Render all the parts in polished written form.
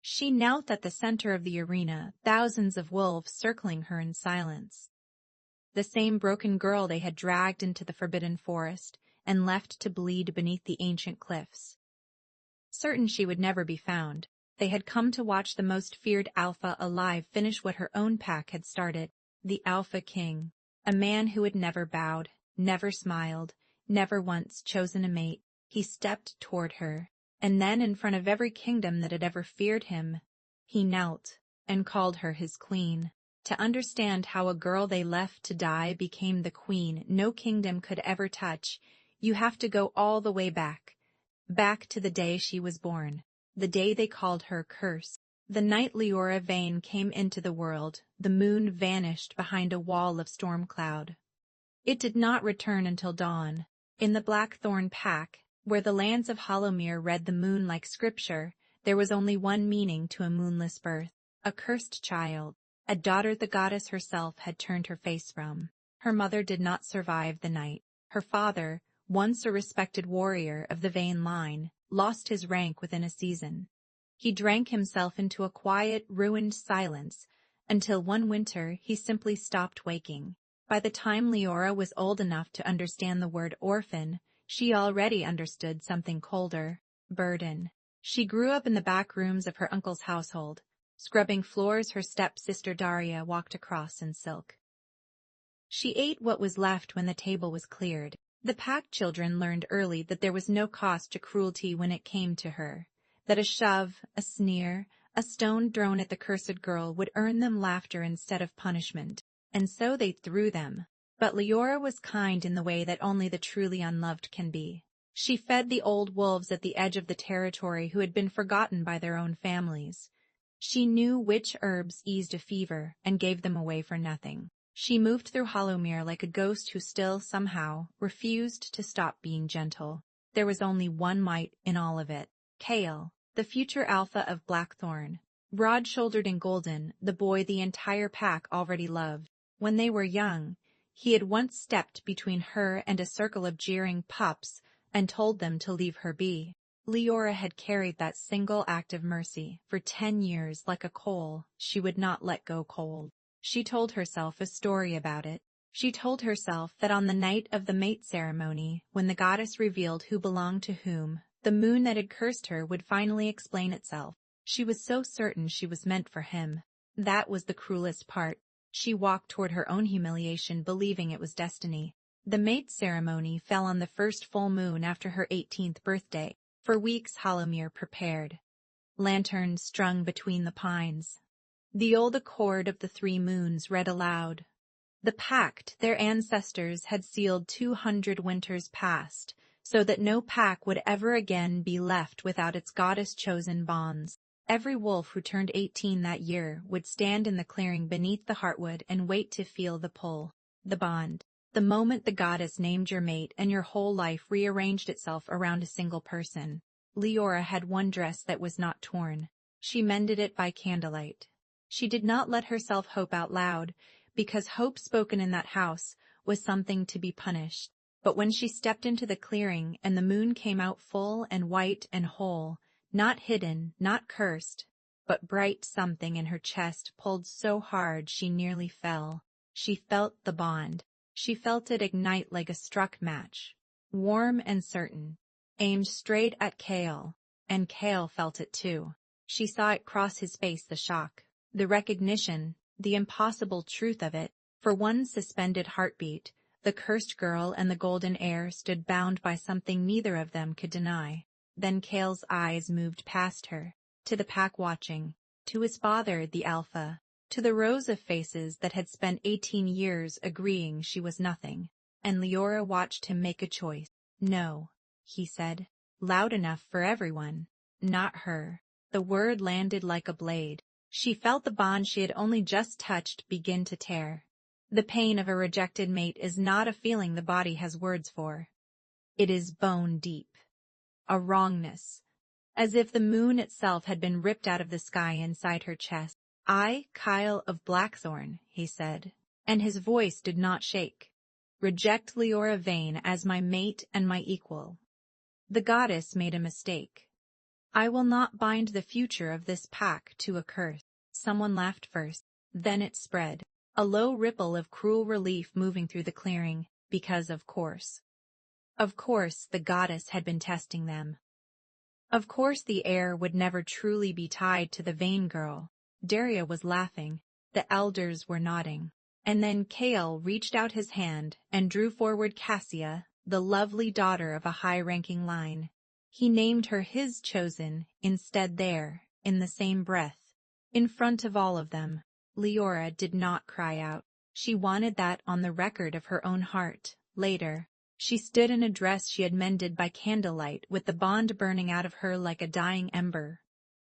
She knelt at the center of the arena, thousands of wolves circling her in silence. The same broken girl they had dragged into the forbidden forest and left to bleed beneath the ancient cliffs. Certain she would never be found, they had come to watch the most feared alpha alive finish what her own pack had started, the Alpha King, a man who had never bowed, never smiled, never once chosen a mate. He stepped toward her, and then in front of every kingdom that had ever feared him, he knelt and called her his queen. To understand how a girl they left to die became the queen no kingdom could ever touch, you have to go all the way back to the day she was born, the day they called her Curse. The night Liora Vane came into the world, the moon vanished behind a wall of storm cloud. It did not return until dawn. In the Blackthorn Pack, where the lands of Hollowmere read the moon like scripture, there was only one meaning to a moonless birth, a cursed child, a daughter the goddess herself had turned her face from. Her mother did not survive the night. Her father, once a respected warrior of the Vane line, lost his rank within a season. He drank himself into a quiet, ruined silence, until one winter he simply stopped waking. By the time Liora was old enough to understand the word orphan, she already understood something colder, burden. She grew up in the back rooms of her uncle's household, scrubbing floors her step-sister Daria walked across in silk. She ate what was left when the table was cleared. The pack children learned early that there was no cost to cruelty when it came to her, that a shove, a sneer, a stone thrown at the cursed girl would earn them laughter instead of punishment, and so they threw them. But Liora was kind in the way that only the truly unloved can be. She fed the old wolves at the edge of the territory who had been forgotten by their own families. She knew which herbs eased a fever and gave them away for nothing. She moved through Hollowmere like a ghost who still, somehow, refused to stop being gentle. There was only one mite in all of it. Kale, the future alpha of Blackthorn, broad-shouldered and golden, the boy the entire pack already loved. When they were young, he had once stepped between her and a circle of jeering pups and told them to leave her be. Liora had carried that single act of mercy for 10 years like a coal she would not let go cold. She told herself a story about it. She told herself that on the night of the mate ceremony, when the goddess revealed who belonged to whom, the moon that had cursed her would finally explain itself. She was so certain she was meant for him. That was the cruelest part. She walked toward her own humiliation, believing it was destiny. The mate ceremony fell on the first full moon after her 18th birthday. For weeks Hollowmere prepared. Lanterns strung between the pines. The old accord of the 3 moons read aloud. The pact their ancestors had sealed 200 winters past, so that no pack would ever again be left without its goddess-chosen bonds. Every wolf who turned 18 that year would stand in the clearing beneath the heartwood and wait to feel the pull, the bond. The moment the goddess named your mate and your whole life rearranged itself around a single person. Liora had one dress that was not torn. She mended it by candlelight. She did not let herself hope out loud, because hope spoken in that house was something to be punished. But when she stepped into the clearing and the moon came out full and white and whole, not hidden, not cursed, but bright, something in her chest pulled so hard she nearly fell. She felt the bond. She felt it ignite like a struck match, warm and certain, aimed straight at Kale, and Kale felt it too. She saw it cross his face, the shock, the recognition, the impossible truth of it. For one suspended heartbeat, the cursed girl and the golden heir stood bound by something neither of them could deny. Then Kale's eyes moved past her, to the pack watching, to his father, the Alpha, to the rows of faces that had spent 18 years agreeing she was nothing. And Liora watched him make a choice. No, he said, loud enough for everyone. Not her. The word landed like a blade. She felt the bond she had only just touched begin to tear. The pain of a rejected mate is not a feeling the body has words for. It is bone deep. A wrongness. As if the moon itself had been ripped out of the sky inside her chest. I, Kyle of Blackthorn, he said, and his voice did not shake. Reject Liora Vane as my mate and my equal. The goddess made a mistake. I will not bind the future of this pack to a curse. Someone laughed first, then it spread, a low ripple of cruel relief moving through the clearing, because of course, the goddess had been testing them. Of course the heir would never truly be tied to the vain girl. Daria was laughing, the elders were nodding. And then Kale reached out his hand and drew forward Cassia, the lovely daughter of a high-ranking line. He named her his chosen instead there, in the same breath. In front of all of them, Liora did not cry out. She wanted that on the record of her own heart. Later, she stood in a dress she had mended by candlelight with the bond burning out of her like a dying ember.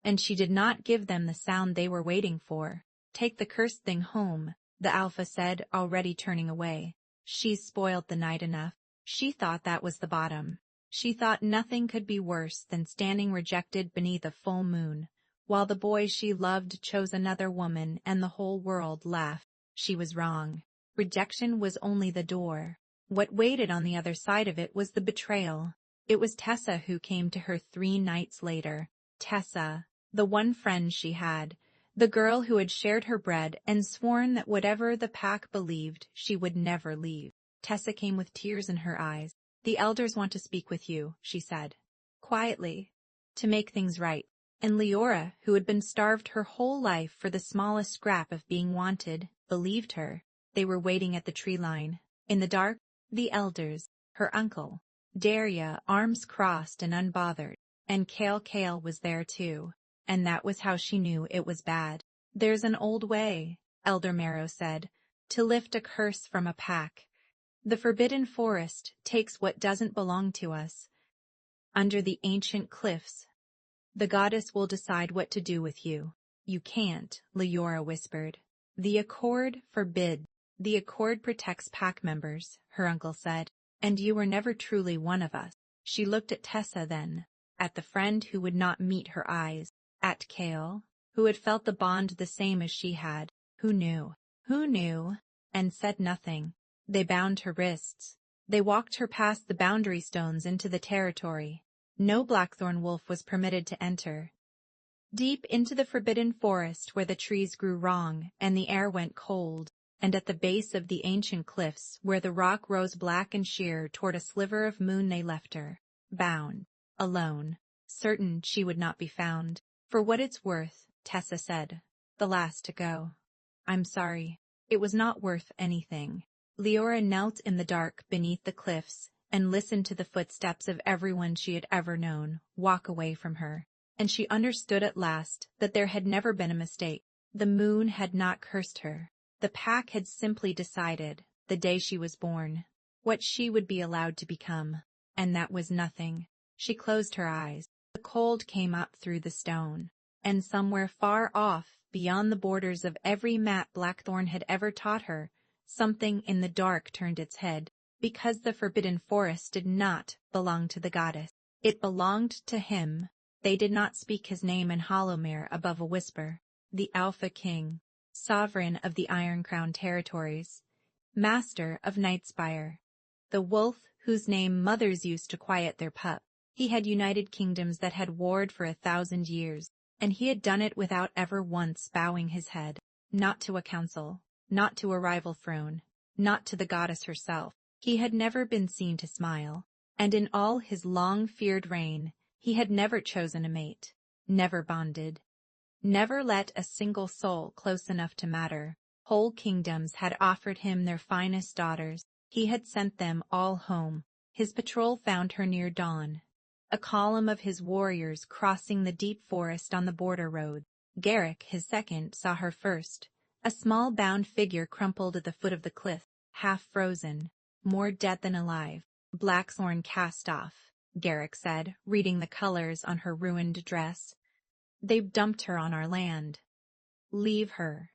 And she did not give them the sound they were waiting for. Take the cursed thing home, the Alpha said, already turning away. She's spoiled the night enough. She thought that was the bottom. She thought nothing could be worse than standing rejected beneath a full moon, while the boy she loved chose another woman and the whole world laughed. She was wrong. Rejection was only the door. What waited on the other side of it was the betrayal. It was Tessa who came to her 3 nights later. Tessa, the one friend she had, the girl who had shared her bread and sworn that whatever the pack believed, she would never leave. Tessa came with tears in her eyes. The elders want to speak with you, she said, quietly, to make things right. And Liora, who had been starved her whole life for the smallest scrap of being wanted, believed her. They were waiting at the tree line. In the dark, the elders, her uncle, Daria, arms crossed and unbothered, and Kale was there too. And that was how she knew it was bad. There's an old way, Elder Marrow said, to lift a curse from a pack. The forbidden forest takes what doesn't belong to us. Under the ancient cliffs, the goddess will decide what to do with you. You can't, Liora whispered. The Accord forbids. The Accord protects pack members, her uncle said, and you were never truly one of us. She looked at Tessa then, at the friend who would not meet her eyes. At Kale, who had felt the bond the same as she had, who knew, and said nothing. They bound her wrists. They walked her past the boundary stones into the territory. No blackthorn wolf was permitted to enter. Deep into the forbidden forest where the trees grew wrong and the air went cold, and at the base of the ancient cliffs where the rock rose black and sheer toward a sliver of moon they left her, bound, alone, certain she would not be found. For what it's worth, Tessa said, the last to go. I'm sorry. It was not worth anything. Liora knelt in the dark beneath the cliffs and listened to the footsteps of everyone she had ever known walk away from her. And she understood at last that there had never been a mistake. The moon had not cursed her. The pack had simply decided, the day she was born, what she would be allowed to become. And that was nothing. She closed her eyes. The cold came up through the stone, and somewhere far off, beyond the borders of every map Blackthorn had ever taught her, something in the dark turned its head, because the forbidden forest did not belong to the goddess. It belonged to him. They did not speak his name in Hollowmere above a whisper. The Alpha King, sovereign of the Iron Crown territories, master of Nightspire, the wolf whose name mothers used to quiet their pup. He had united kingdoms that had warred for 1,000 years, and he had done it without ever once bowing his head, not to a council, not to a rival throne, not to the goddess herself. He had never been seen to smile, and in all his long-feared reign, he had never chosen a mate, never bonded, never let a single soul close enough to matter. Whole kingdoms had offered him their finest daughters. He had sent them all home. His patrol found her near dawn, a column of his warriors crossing the deep forest on the border road. Garrick, his second, saw her first, a small bound figure crumpled at the foot of the cliff, half frozen, more dead than alive. Blackthorn cast off, Garrick said, reading the colors on her ruined dress. They've dumped her on our land. Leave her.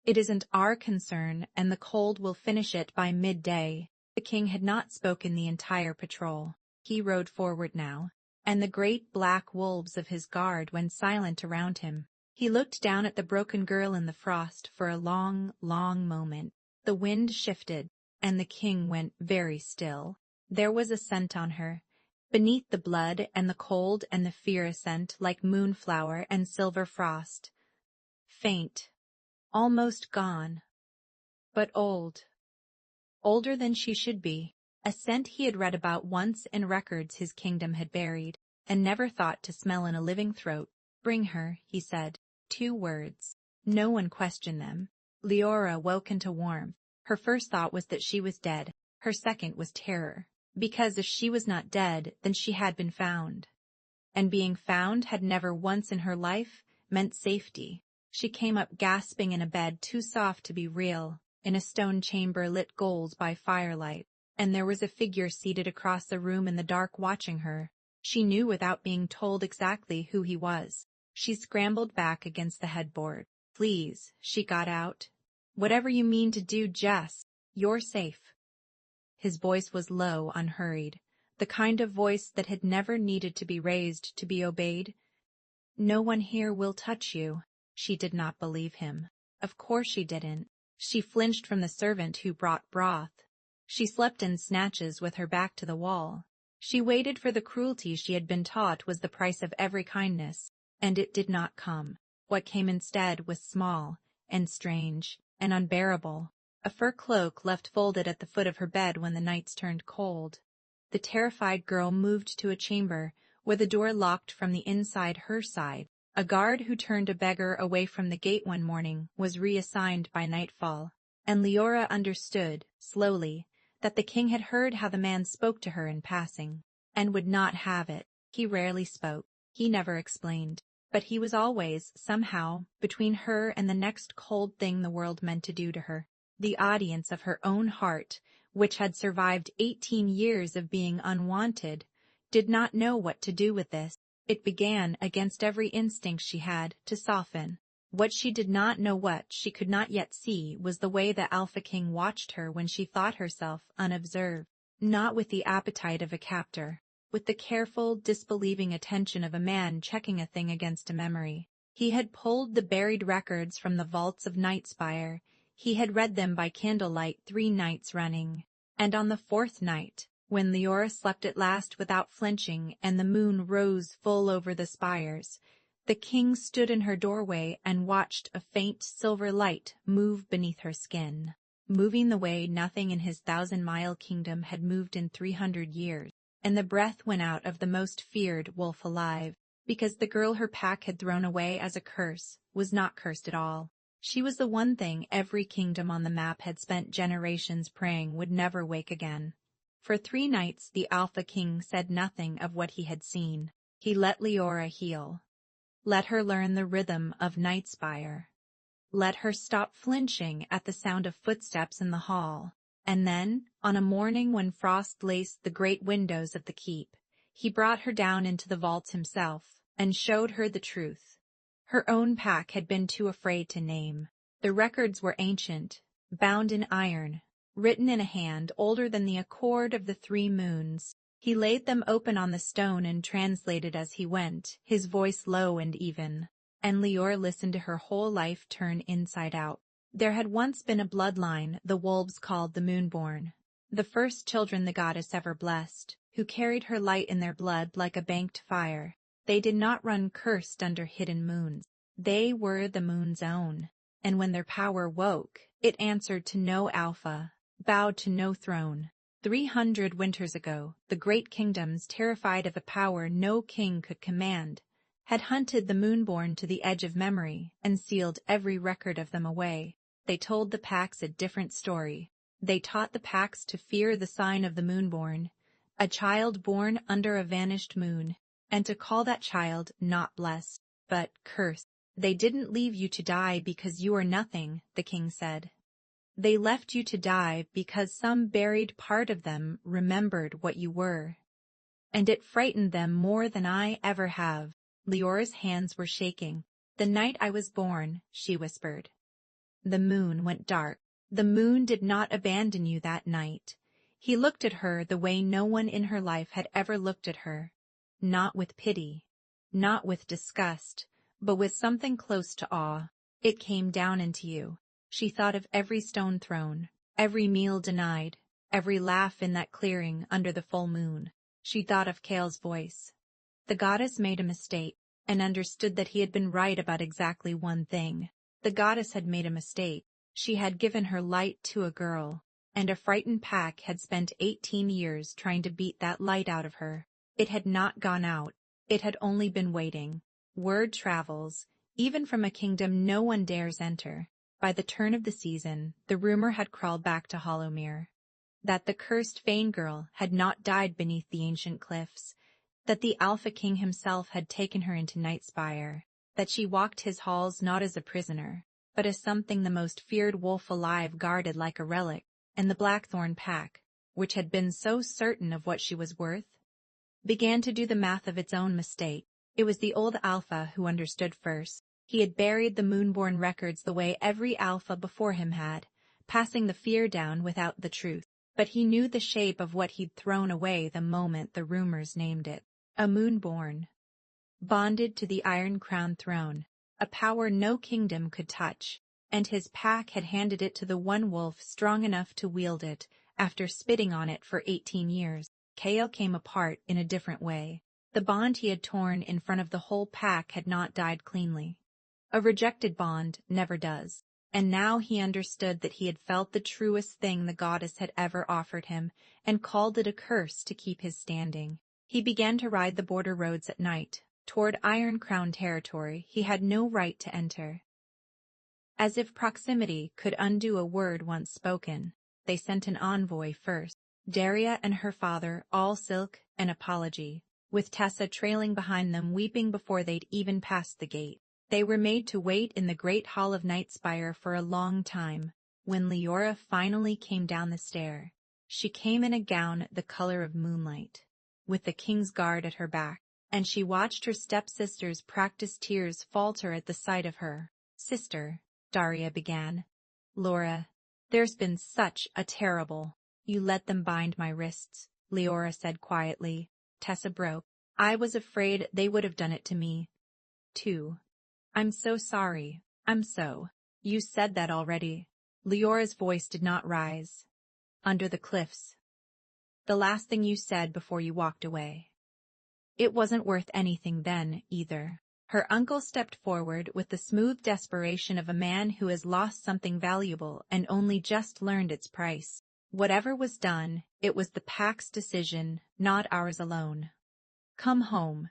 It isn't our concern, and the cold will finish it by midday. The king had not spoken the entire patrol. He rode forward now, and the great black wolves of his guard went silent around him. He looked down at the broken girl in the frost for a long, long moment. The wind shifted, and the king went very still. There was a scent on her, Beneath the blood and the cold and the fear a scent like moonflower and silver frost. Faint. Almost gone. But old. Older than she should be. A scent he had read about once in records his kingdom had buried, and never thought to smell in a living throat. Bring her, he said. 2 words. No one questioned them. Liora woke into warmth. Her first thought was that she was dead. Her second was terror. Because if she was not dead, then she had been found. And being found had never once in her life meant safety. She came up gasping in a bed too soft to be real, in a stone chamber lit gold by firelight, and there was a figure seated across the room in the dark watching her. She knew without being told exactly who he was. She scrambled back against the headboard. Please, she got out. Whatever you mean to do, Jess. You're safe. His voice was low, unhurried, the kind of voice that had never needed to be raised to be obeyed. No one here will touch you. She did not believe him. Of course she didn't. She flinched from the servant who brought broth. She slept in snatches with her back to the wall. She waited for the cruelty she had been taught was the price of every kindness, and it did not come. What came instead was small, and strange, and unbearable. A fur cloak left folded at the foot of her bed when the nights turned cold. The terrified girl moved to a chamber where the door locked from the inside her side. A guard who turned a beggar away from the gate one morning was reassigned by nightfall, and Liora understood, slowly, that the king had heard how the man spoke to her in passing, and would not have it. He rarely spoke. He never explained. But he was always, somehow, between her and the next cold thing the world meant to do to her. The audience of her own heart, which had survived 18 years of being unwanted, did not know what to do with this. It began, against every instinct she had, to soften. What she did not know, what she could not yet see, was the way the Alpha King watched her when she thought herself unobserved. Not with the appetite of a captor, with the careful, disbelieving attention of a man checking a thing against a memory. He had pulled the buried records from the vaults of Nightspire. He had read them by candlelight 3 nights running. And on the 4th night, when Liora slept at last without flinching and the moon rose full over the spires, the king stood in her doorway and watched a faint silver light move beneath her skin, moving the way nothing in his 1,000-mile kingdom had moved in 300 years. And the breath went out of the most feared wolf alive, because the girl her pack had thrown away as a curse was not cursed at all. She was the one thing every kingdom on the map had spent generations praying would never wake again. For 3 nights the Alpha King said nothing of what he had seen. He let Liora heal. Let her learn the rhythm of Nightspire. Let her stop flinching at the sound of footsteps in the hall. And then, on a morning when frost laced the great windows of the keep, he brought her down into the vaults himself, and showed her the truth. Her own pack had been too afraid to name. The records were ancient, bound in iron, written in a hand older than the accord of the 3 moons. He laid them open on the stone and translated as he went, his voice low and even. And Liora listened to her whole life turn inside out. There had once been a bloodline the wolves called the Moonborn, the first children the goddess ever blessed, who carried her light in their blood like a banked fire. They did not run cursed under hidden moons. They were the moon's own, and when their power woke, it answered to no alpha, bowed to no throne. 300 winters ago, the great kingdoms, terrified of a power no king could command, had hunted the Moonborn to the edge of memory and sealed every record of them away. They told the packs a different story. They taught the packs to fear the sign of the Moonborn, a child born under a vanished moon, and to call that child not blessed, but cursed. They didn't leave you to die because you are nothing, the king said. They left you to die because some buried part of them remembered what you were. And it frightened them more than I ever have. Liora's hands were shaking. The night I was born, she whispered. The moon went dark. The moon did not abandon you that night. He looked at her the way no one in her life had ever looked at her. Not with pity, not with disgust, but with something close to awe. It came down into you. She thought of every stone thrown, every meal denied, every laugh in that clearing under the full moon. She thought of Kale's voice. The goddess made a mistake, and understood that he had been right about exactly one thing. The goddess had made a mistake. She had given her light to a girl, and a frightened pack had spent 18 years trying to beat that light out of her. It had not gone out. It had only been waiting. Word travels, even from a kingdom no one dares enter. By the turn of the season, the rumor had crawled back to Hollowmere that the cursed Fane girl had not died beneath the ancient cliffs, that the Alpha King himself had taken her into Nightspire, that she walked his halls not as a prisoner, but as something the most feared wolf alive guarded like a relic, and the Blackthorn pack, which had been so certain of what she was worth, began to do the math of its own mistake. It was the old Alpha who understood first. He had buried the Moonborn records the way every Alpha before him had, passing the fear down without the truth. But he knew the shape of what he'd thrown away the moment the rumors named it. A Moonborn, bonded to the Iron Crown throne, a power no kingdom could touch, and his pack had handed it to the one wolf strong enough to wield it, after spitting on it for 18 years. Kale came apart in a different way. The bond he had torn in front of the whole pack had not died cleanly. A rejected bond never does. And now he understood that he had felt the truest thing the goddess had ever offered him, and called it a curse to keep his standing. He began to ride the border roads at night, toward Iron Crown territory he had no right to enter. As if proximity could undo a word once spoken, they sent an envoy first, Daria and her father, all silk and apology, with Tessa trailing behind them weeping before they'd even passed the gate. They were made to wait in the great hall of Nightspire for a long time. When Liora finally came down the stair, she came in a gown the color of moonlight, with the king's guard at her back, and she watched her stepsister's practiced tears falter at the sight of her. "Sister," Daria began. "Laura, there's been such a terrible—" "You let them bind my wrists," Liora said quietly. Tessa broke. "I was afraid they would have done it to me, too. I'm so sorry. You said that already." Leora's voice did not rise. "Under the cliffs. The last thing you said before you walked away. It wasn't worth anything then, either." Her uncle stepped forward with the smooth desperation of a man who has lost something valuable and only just learned its price. "Whatever was done, it was the pack's decision, not ours alone. Come home.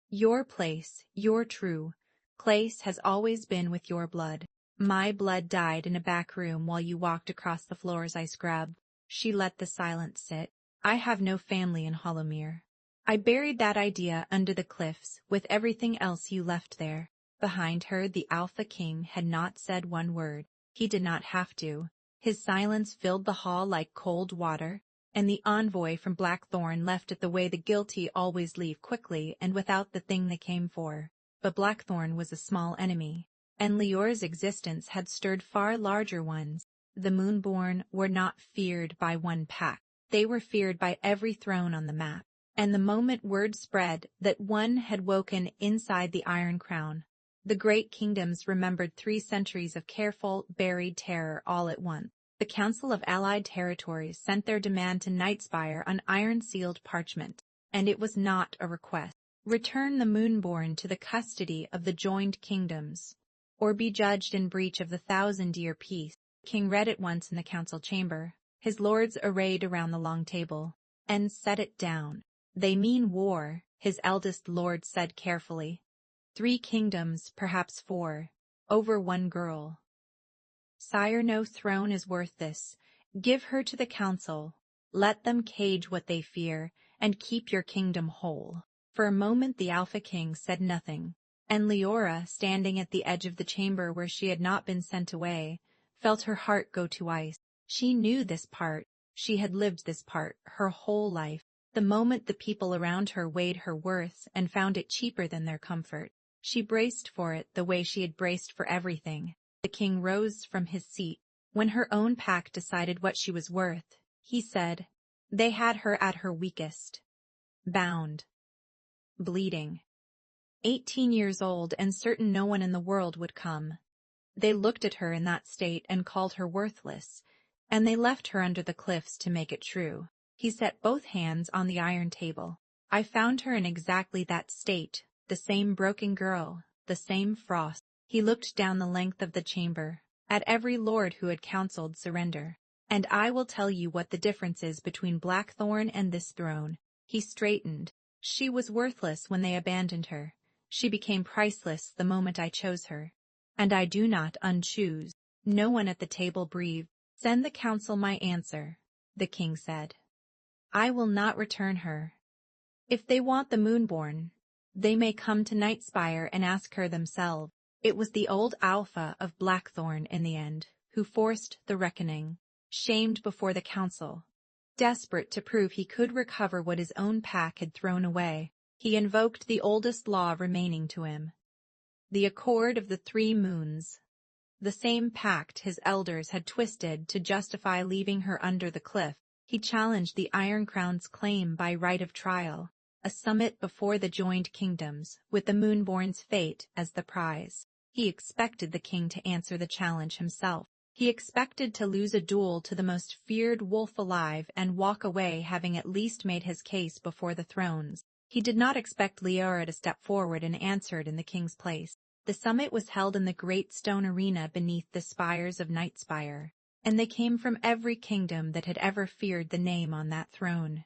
Your place, your true place has always been with your blood. My blood died in a back room while you walked across the floors I scrubbed." She let the silence sit. "I have no family in Hollowmere. I buried that idea under the cliffs with everything else you left there." Behind her, the Alpha King had not said one word. He did not have to. His silence filled the hall like cold water, and the envoy from Blackthorn left it the way the guilty always leave, quickly and without the thing they came for. But Blackthorn was a small enemy, and Leora's existence had stirred far larger ones. The Moonborn were not feared by one pack. They were feared by every throne on the map. And the moment word spread that one had woken inside the Iron Crown, the great kingdoms remembered 3 centuries of careful, buried terror all at once. The Council of Allied Territories sent their demand to Nightspire on iron-sealed parchment, and it was not a request. Return the Moonborn to the custody of the joined kingdoms, or be judged in breach of the 1,000-year peace. The king read it once in the council chamber, his lords arrayed around the long table, and set it down. "They mean war," his eldest lord said carefully. 3 kingdoms, perhaps 4, over one girl. "Sire, no throne is worth this. Give her to the council. Let them cage what they fear, and keep your kingdom whole." For a moment the Alpha King said nothing, and Liora, standing at the edge of the chamber where she had not been sent away, felt her heart go to ice. She knew this part. She had lived this part her whole life. The moment the people around her weighed her worth and found it cheaper than their comfort, she braced for it the way she had braced for everything. The king rose from his seat. When her own pack decided what she was worth, he said, "They had her at her weakest. Bound. Bleeding. 18 years old and certain no one in the world would come. They looked at her in that state and called her worthless, and they left her under the cliffs to make it true. He set both hands on the iron table. I found her in exactly that state, the same broken girl, the same frost. He looked down the length of the chamber, at every lord who had counseled surrender. And I will tell you what the difference is between Blackthorn and this throne. He straightened. She was worthless when they abandoned her. She became priceless the moment I chose her. And I do not unchoose. No one at the table breathed. Send the council my answer, the king said. I will not return her. If they want the Moonborn, they may come to Nightspire and ask her themselves. It was the old Alpha of Blackthorn in the end, who forced the reckoning, shamed before the council. Desperate to prove he could recover what his own pack had thrown away, he invoked the oldest law remaining to him. The Accord of the Three Moons. The same pact his elders had twisted to justify leaving her under the cliff. He challenged the Iron Crown's claim by right of trial, a summit before the joined kingdoms, with the Moonborn's fate as the prize. He expected the king to answer the challenge himself. He expected to lose a duel to the most feared wolf alive and walk away having at least made his case before the thrones. He did not expect Liora to step forward and answer it in the king's place. The summit was held in the great stone arena beneath the spires of Nightspire, and they came from every kingdom that had ever feared the name on that throne.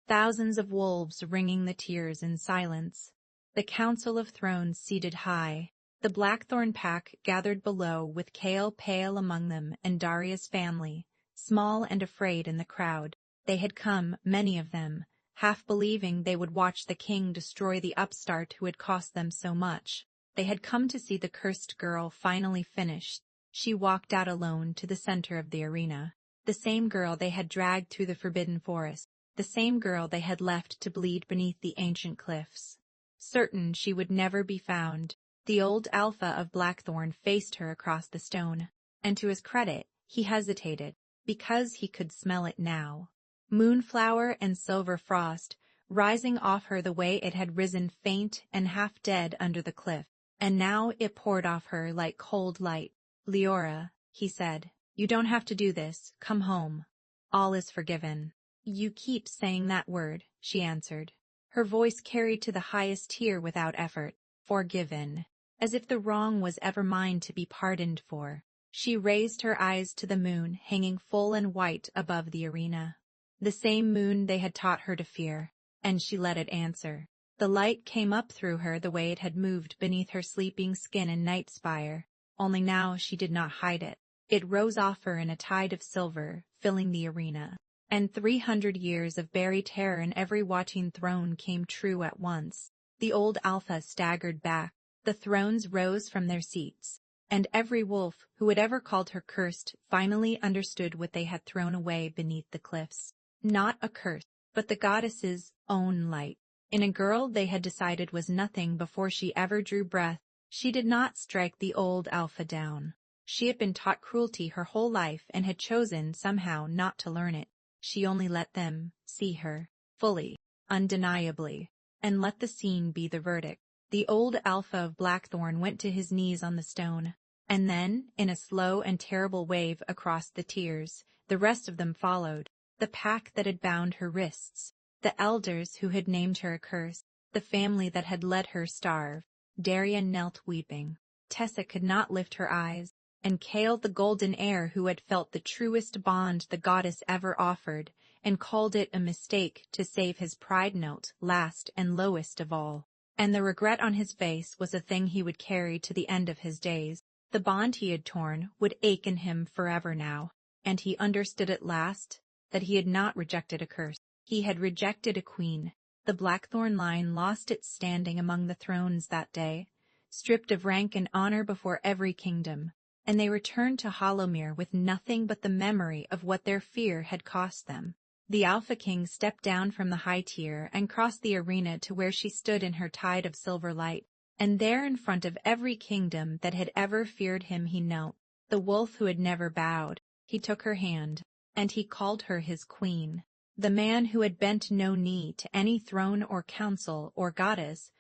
Thousands of wolves wringing the tears in silence. The Council of Thrones seated high. The Blackthorn pack gathered below with Kale Pale among them and Daria's family, small and afraid in the crowd. They had come, many of them, half believing they would watch the king destroy the upstart who had cost them so much. They had come to see the cursed girl finally finished. She walked out alone to the center of the arena. The same girl they had dragged through the forbidden forest. The same girl they had left to bleed beneath the ancient cliffs. Certain she would never be found, the old Alpha of Blackthorn faced her across the stone, and to his credit, he hesitated, because he could smell it now. Moonflower and silver frost, rising off her the way it had risen faint and half dead under the cliff, and now it poured off her like cold light. Liora, he said, you don't have to do this, come home. All is forgiven. You keep saying that word, she answered. Her voice carried to the highest tier without effort. Forgiven. As if the wrong was ever mine to be pardoned for. She raised her eyes to the moon hanging full and white above the arena. The same moon they had taught her to fear, and she let it answer. The light came up through her the way it had moved beneath her sleeping skin in Nightspire, only now she did not hide it. It rose off her in a tide of silver, filling the arena. And 300 years of buried terror in every watching throne came true at once. The old Alpha staggered back. The thrones rose from their seats, and every wolf who had ever called her cursed finally understood what they had thrown away beneath the cliffs. Not a curse, but the goddess's own light. In a girl they had decided was nothing before she ever drew breath, she did not strike the old Alpha down. She had been taught cruelty her whole life and had chosen somehow not to learn it. She only let them see her, fully, undeniably, and let the scene be the verdict. The old Alpha of Blackthorn went to his knees on the stone, and then, in a slow and terrible wave across the tiers, the rest of them followed, the pack that had bound her wrists, the elders who had named her a curse, the family that had let her starve. Daria knelt weeping. Tessa could not lift her eyes, and Kale the golden heir who had felt the truest bond the goddess ever offered, and called it a mistake to save his pride note last and lowest of all. And the regret on his face was a thing he would carry to the end of his days. The bond he had torn would ache in him forever now, and he understood at last that he had not rejected a curse. He had rejected a queen. The Blackthorn line lost its standing among the thrones that day, stripped of rank and honor before every kingdom, and they returned to Hollowmere with nothing but the memory of what their fear had cost them. The Alpha King stepped down from the high tier and crossed the arena to where she stood in her tide of silver light, and there in front of every kingdom that had ever feared him he knelt, the wolf who had never bowed. He took her hand, and he called her his queen. The man who had bent no knee to any throne or council or goddess,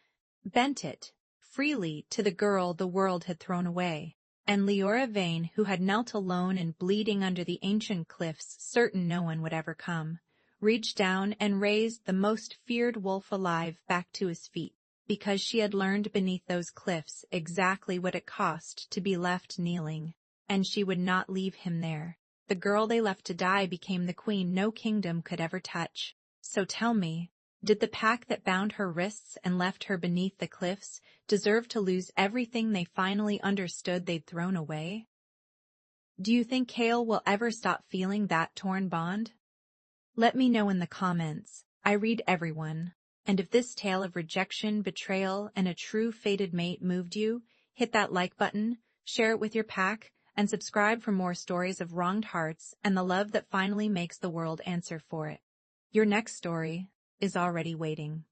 bent it, freely, to the girl the world had thrown away. And Liora Vane, who had knelt alone and bleeding under the ancient cliffs, certain no one would ever come, reached down and raised the most feared wolf alive back to his feet, because she had learned beneath those cliffs exactly what it cost to be left kneeling, and she would not leave him there. The girl they left to die became the queen no kingdom could ever touch. So tell me, did the pack that bound her wrists and left her beneath the cliffs deserve to lose everything they finally understood they'd thrown away? Do you think Kale will ever stop feeling that torn bond? Let me know in the comments. I read everyone. And if this tale of rejection, betrayal, and a true fated mate moved you, hit that like button, share it with your pack, and subscribe for more stories of wronged hearts and the love that finally makes the world answer for it. Your next story is already waiting.